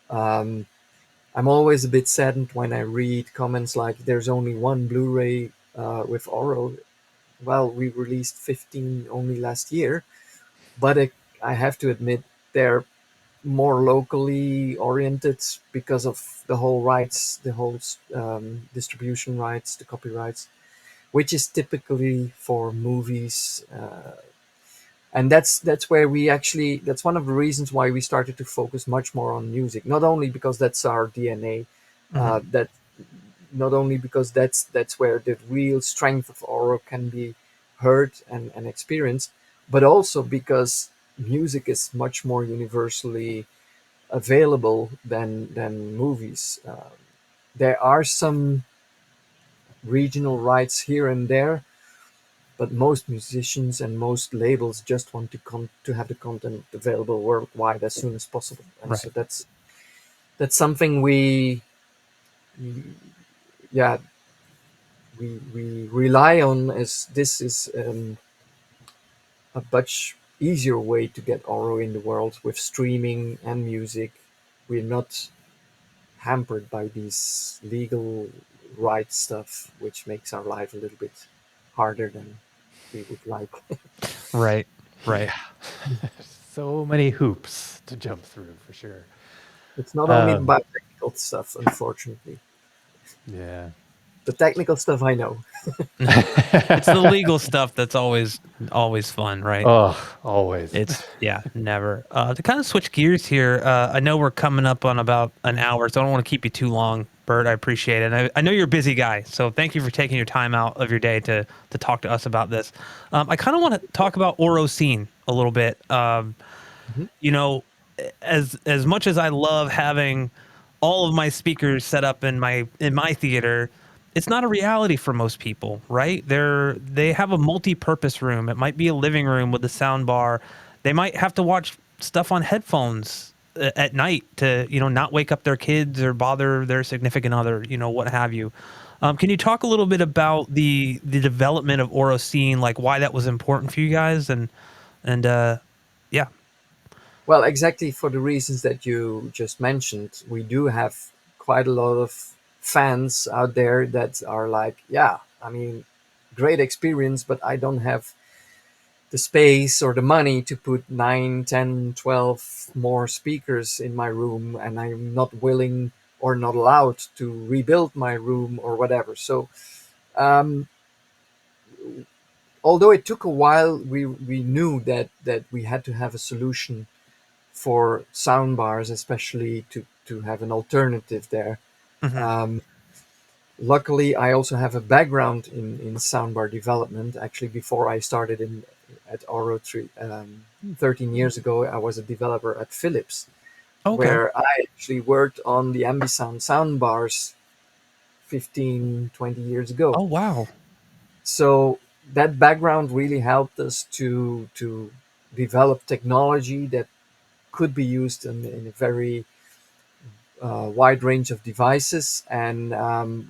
Um, I'm always a bit saddened when I read comments like "There's only one Blu-ray with Oro." Well, we released 15 only last year, but I have to admit they're more locally oriented because of the whole rights, the whole distribution rights, the copyrights, which is typically for movies. And that's where we actually, that's one of the reasons why we started to focus much more on music, not only because that's our DNA, Hmm. that not only because that's where the real strength of Oro can be heard and experienced, but also because music is much more universally available than movies. There are some regional rights here and there, but most musicians and most labels just want to have the content available worldwide as soon as possible, and so Right. that's something we, yeah, we rely on, as this is a much easier way to get Oro in the world with streaming and music. We're not hampered by these legal rights stuff, which makes our life a little bit harder than we would like. Right. Right. Yeah. So many hoops to jump through for sure. It's not only Um, about technical stuff, unfortunately. yeah. The technical stuff I know. It's the legal stuff that's always fun, right? Oh, always. It's yeah, never. To kind of switch gears here, I know we're coming up on about an hour, so I don't want to keep you too long, Bert. I appreciate it. And I know you're a busy guy, so thank you for taking your time out of your day to talk to us about this. I kind of want to talk about Oro scene a little bit. Mhm. You know, as much as I love having all of my speakers set up in my theater, it's not a reality for most people, right? They have a multi-purpose room. It might be a living room with a sound bar. They might have to watch stuff on headphones at night to, not wake up their kids or bother their significant other, what have you. Can you talk a little bit about the development of Oro scene, like why that was important for you guys, and yeah. Well, exactly for the reasons that you just mentioned, we do have quite a lot of fans out there that are like, yeah, I mean, great experience, but I don't have the space or the money to put 9, 10, 12 more speakers in my room, and I'm not willing or not allowed to rebuild my room or whatever. So, um, although it took a while, we knew that we had to have a solution for sound bars, especially to have an alternative there. Hmm. Um, Luckily, I also have a background in soundbar development. Actually, before I started in at Auro 13 years ago, I was a developer at Philips, Okay. where I actually worked on the Ambisound soundbars 15, 20 years ago. Oh wow. So that background really helped us to develop technology that could be used in a very wide range of devices, and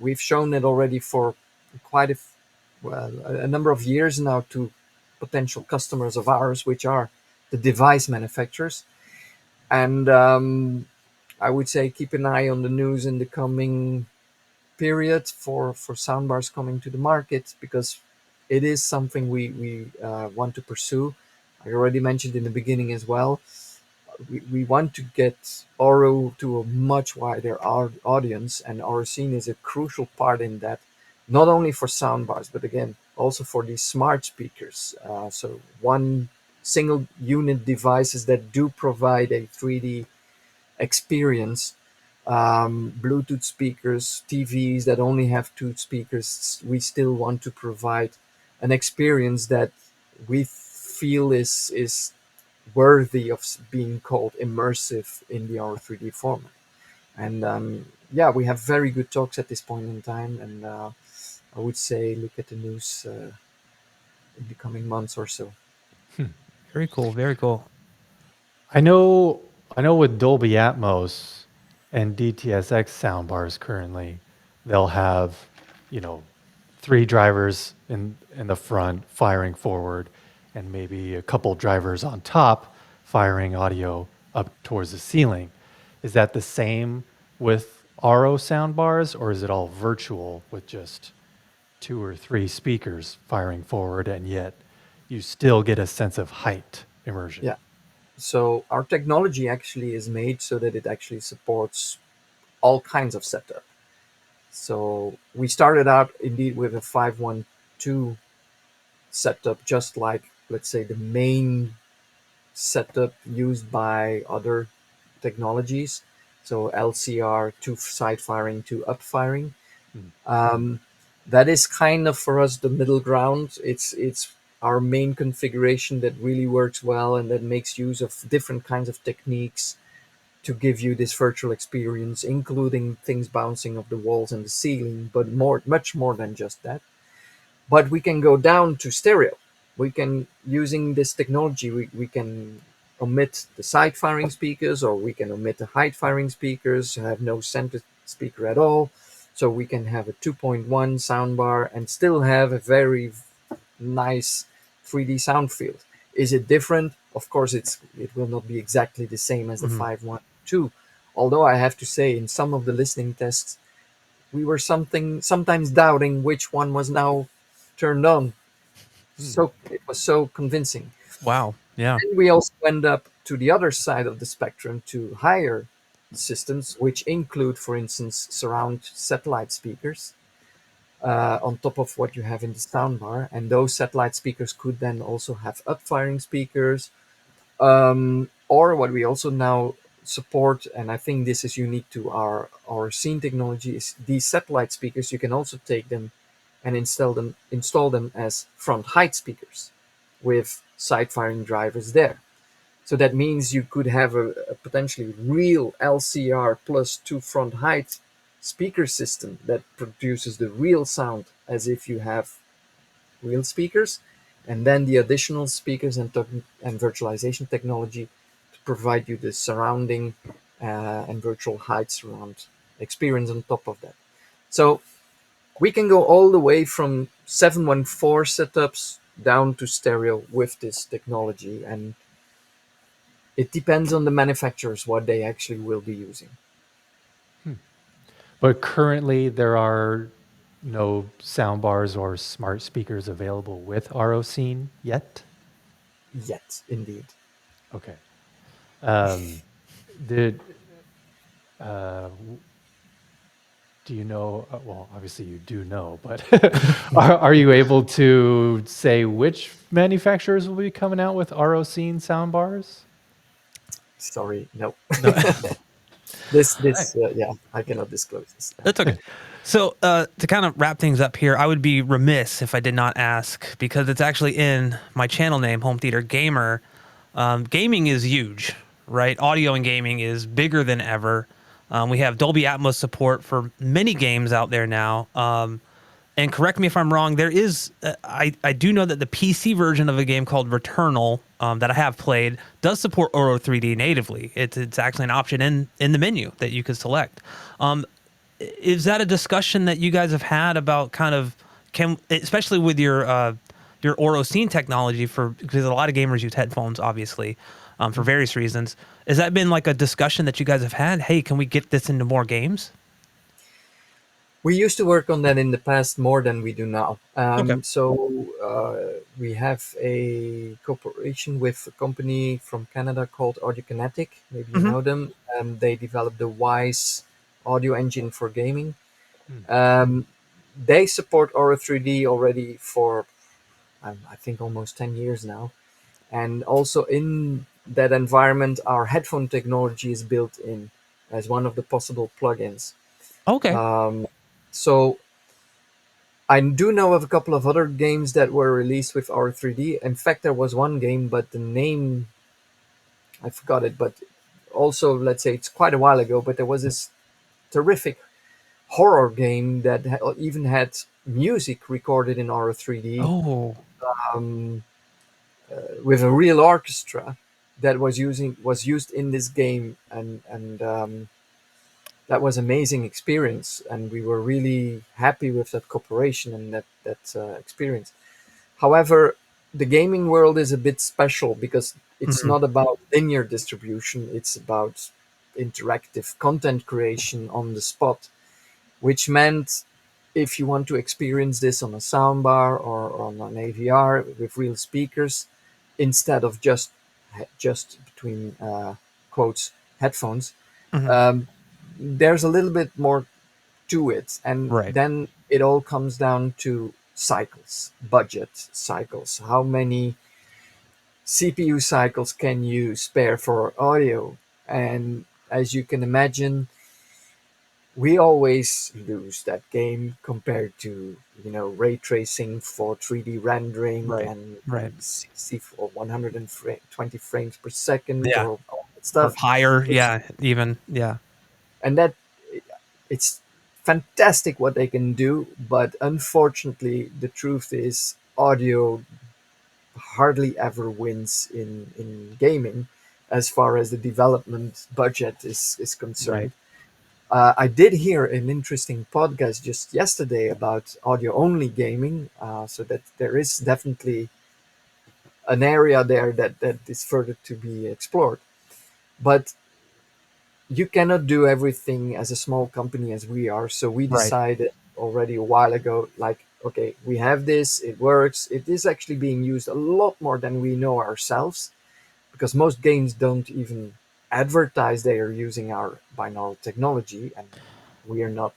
we've shown it already for quite well, a number of years now to potential customers of ours, which are the device manufacturers. And I would say keep an eye on the news in the coming period for soundbars coming to the market, because it is something we want to pursue. I already mentioned in the beginning as well. we want to get Auro to a much wider audience, and our scene is a crucial part in that, not only for soundbars, but again, also for these smart speakers. So one single unit devices that do provide a 3D experience, Bluetooth speakers, TVs that only have two speakers. We still want to provide an experience that we feel is worthy of being called immersive in the R3D format. And yeah, we have very good talks at this point in time. And I would say look at the news in the coming months or so. Very cool. Very cool. I know with Dolby Atmos and DTSX soundbars currently, they'll have, you know, three drivers in the front firing forward and maybe a couple drivers on top firing audio up towards the ceiling. Is that the same with Auro soundbars, or is it all virtual with just two or three speakers firing forward and yet you still get a sense of height immersion? Yeah. So our technology actually is made so that it actually supports all kinds of setup. So we started out indeed with a 512 setup, just like, let's say, the main setup used by other technologies. So LCR, two side firing, two up firing. Um, that is kind of for us the middle ground. It's our main configuration that really works well and that makes use of different kinds of techniques to give you this virtual experience, including things bouncing off the walls and the ceiling, but much more than just that. But we can go down to stereo. We can, using this technology, we can omit the side firing speakers, or we can omit the height firing speakers, have no center speaker at all. So we can have a 2.1 soundbar and still have a very nice 3D sound field. Is it different? Of course, it will not be exactly the same as the 512. Although I have to say, in some of the listening tests, we were sometimes doubting which one was now turned on. So it was so convincing. Wow. Yeah. And we also end up to the other side of the spectrum to higher systems, which include, for instance, surround satellite speakers on top of what you have in the soundbar. And those satellite speakers could then also have up-firing speakers, or what we also now support, and I think this is unique to our scene technology, is these satellite speakers. You can also take them and install them as front height speakers with side firing drivers there. So that means you could have a potentially real LCR plus two front height speaker system that produces the real sound as if you have real speakers, and then the additional speakers and virtualization technology to provide you the surrounding and virtual height surround experience on top of that. So we can go all the way from 714 setups down to stereo with this technology, and it depends on the manufacturers what they actually will be using. But currently, there are no soundbars or smart speakers available with RO yet. Yet, indeed. Okay. Did do you know? Well, obviously you do know, but are you able to say which manufacturers will be coming out with RO soundbars? Sorry, no. No. Yeah, I cannot disclose this. That's okay. So to kind of wrap things up here, I would be remiss if I did not ask, because it's actually in my channel name, Home Theater Gamer. Gaming is huge, right? Audio and gaming is bigger than ever. We have Dolby Atmos support for many games out there now. And correct me if I'm wrong, there is, I do know that the PC version of a game called Returnal that I have played does support Auro 3D natively. It's actually an option in the menu that you can select. Is that a discussion that you guys have had about kind of, especially with your Auro scene technology, because a lot of gamers use headphones, obviously, for various reasons. Has that been like a discussion that you guys have had? Hey, can we get this into more games? We used to work on that in the past more than we do now. Okay. We have a cooperation with a company from Canada called Audiokinetic. Maybe you Hmm. know them. They developed the Wise audio engine for gaming. Hmm. Um, they support Auro 3D already for, I think, almost 10 years now. And also in that environment, our headphone technology is built in as one of the possible plugins. Okay. Um, so I do know of a couple of other games that were released with R3D. In fact, there was one game, but the name I forgot it. But also, let's say it's quite a while ago. But there was this terrific horror game that even had music recorded in R3D Oh. um, with a real orchestra that was used in this game, and that was amazing experience. And we were really happy with that cooperation and that experience. However, the gaming world is a bit special because it's Hmm. not about linear distribution, it's about interactive content creation on the spot, which meant if you want to experience this on a soundbar or on an AVR with real speakers, instead of just between quotes headphones, Hmm. um, there's a little bit more to it. And Right. then it all comes down to cycles, budget cycles. How many CPU cycles can you spare for audio? And as you can imagine, we always lose that game compared to ray tracing for 3D rendering Right. and Right. 60 for 120 frames per second Yeah. or all that Or stuff. higher. It's, Yeah. Even. Yeah. and that it's fantastic what they can do, but unfortunately, the truth is audio hardly ever wins in gaming as far as the development budget is concerned. Right. I did hear an interesting podcast just yesterday about audio only gaming, so that there is definitely an area there that is further to be explored. But you cannot do everything as a small company as we are. So we Right. decided already a while ago, like, okay, we have this, it works. It is actually being used a lot more than we know ourselves because most games don't even advertise they are using our binaural technology, and we are not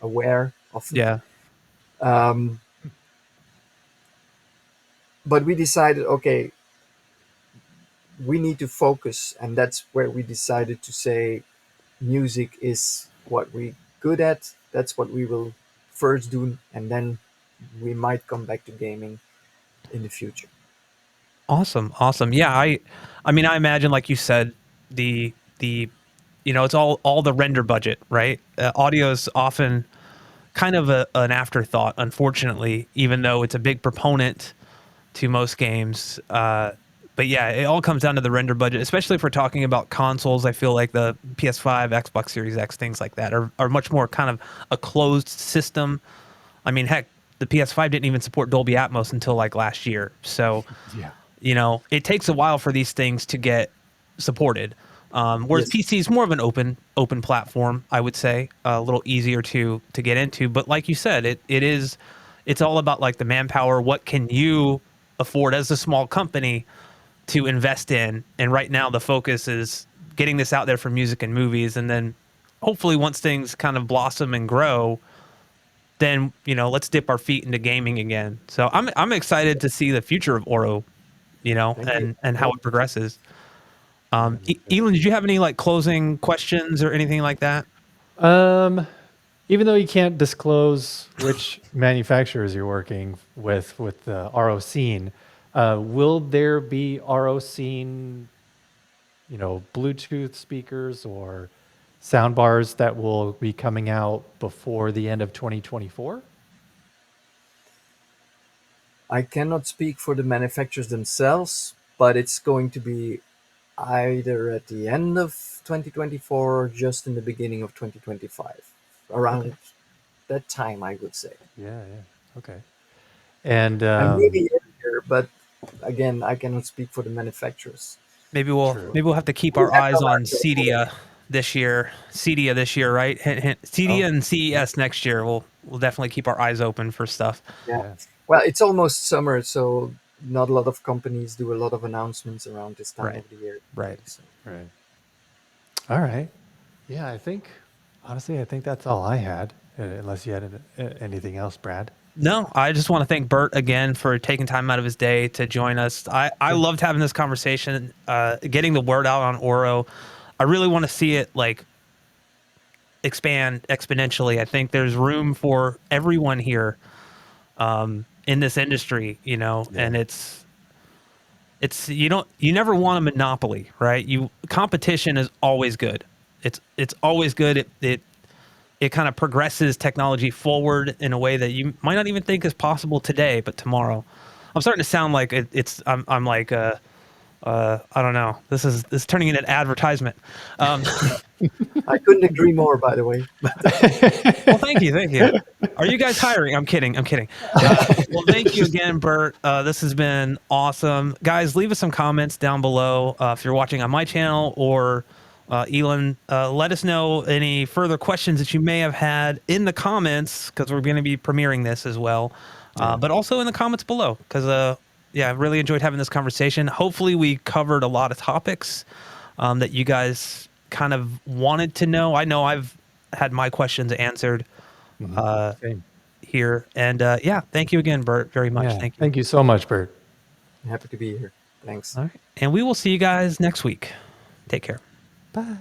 aware often. Yeah. Um, but we decided, okay, we need to focus, and that's where we decided to say music is what we good at. That's what we will first do, and then we might come back to gaming in the future. Awesome. Awesome. Yeah. I mean, I imagine, like you said, the it's all the render budget, right? Audio is often kind of an afterthought, unfortunately, even though it's a big proponent to most games. But yeah, it all comes down to the render budget, especially if we're talking about consoles. I feel like the PS5, Xbox Series X, things like that are much more kind of a closed system. I mean, heck, the PS5 didn't even support Dolby Atmos until like last year. So, Yeah. it takes a while for these things to get supported. Whereas Yes. PC is more of an open platform, I would say, a little easier to get into. But like you said, it's all about like the manpower. What can you afford as a small company to invest in? And right now, the focus is getting this out there for music and movies, and then hopefully, once things kind of blossom and grow, then let's dip our feet into gaming again. So I'm excited to see the future of Oro, Thank you. and how Yeah. it progresses. Yeah, me too. Elon, did you have any like closing questions or anything like that? Um, Even though you can't disclose which manufacturers you're working with the RO scene, will there be RO scene, Bluetooth speakers or sound bars that will be coming out before the end of 2024? I cannot speak for the manufacturers themselves, but it's going to be either at the end of 2024 or just in the beginning of 2025. Okay. Around that time, I would say. Yeah, yeah. Okay. And And maybe earlier, but again, I cannot speak for the manufacturers. Maybe we'll true. maybe we'll have to keep We our have eyes no on idea. Cedia. this year, CEDIA this year, right? Hint, hint. CEDIA and CES next year. We'll definitely keep our eyes open for stuff. Yeah. Yeah. Well, it's almost summer, so not a lot of companies do a lot of announcements around this time Right. of the year. Right. So. Right. All right. Yeah, honestly, I think that's all I had, unless you had anything else, Brad. No, I just want to thank Bert again for taking time out of his day to join us. I loved having this conversation, getting the word out on Auro. I really want to see it like expand exponentially. I think there's room for everyone here in this industry, you know, Yeah. and you never want a monopoly, right? Competition is always good. It's always good. It kind of progresses technology forward in a way that you might not even think is possible today, but tomorrow. I'm starting to sound like I'm like I don't know. This is turning into an advertisement. I couldn't agree more, by the way. Well, thank you. Are you guys hiring? I'm kidding. Well, thank you again, Bert. This has been awesome, guys. Leave us some comments down below if you're watching on my channel or Elon. Let us know any further questions that you may have had in the comments because we're going to be premiering this as well, but also in the comments below because yeah, I really enjoyed having this conversation. Hopefully, we covered a lot of topics that you guys kind of wanted to know. I know I've had my questions answered Same. here. And yeah, thank you again, Bert, very much. Yeah. Thank you. Thank you so much, Bert. Happy to be here. Thanks. All right. And we will see you guys next week. Take care. Bye.